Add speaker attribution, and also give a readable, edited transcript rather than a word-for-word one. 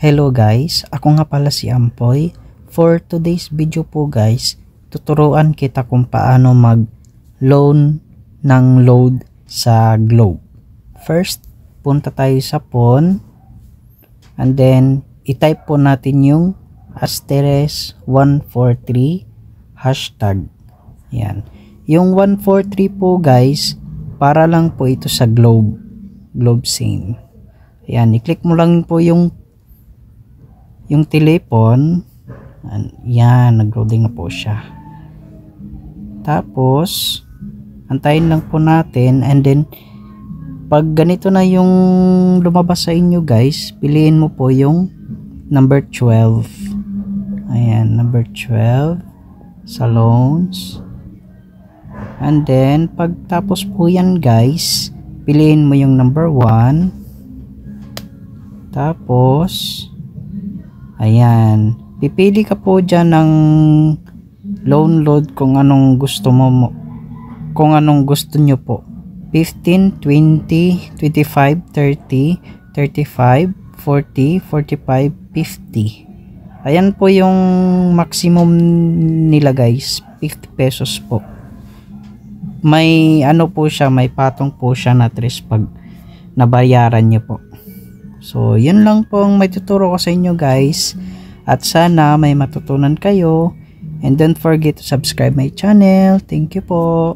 Speaker 1: Hello guys, ako nga pala si Ampoy. For today's video po guys, tuturuan kita kung paano mag-loan ng load sa Globe. First, punta tayo sa phone and then i-type po natin yung *143 hashtag. Yan. Yung 143 po guys, para lang po ito sa Globe SIM. Yan, i-click mo lang po yung telephone. Yan, nag-loading na po siya. Tapos antayin lang po natin, and then pag ganito na yung lumabas sa inyo guys, piliin mo po yung number 12. Ayan, number 12 sa loans. And then pagtapos po yan guys, piliin mo yung number 1. Tapos ayan, pipili ka po dyan ng loan load kung anong gusto mo, kung anong gusto nyo po. 15, 20, 25, 30, 35, 40, 45, 50. Ayan po yung maximum nila guys, 50 pesos po. May ano po siya, may patong po siya na tres pag nabayaran nyo po. So yun lang po ang may tuturo ko sa inyo guys, at sana may matutunan kayo, and don't forget to subscribe my channel. Thank you po.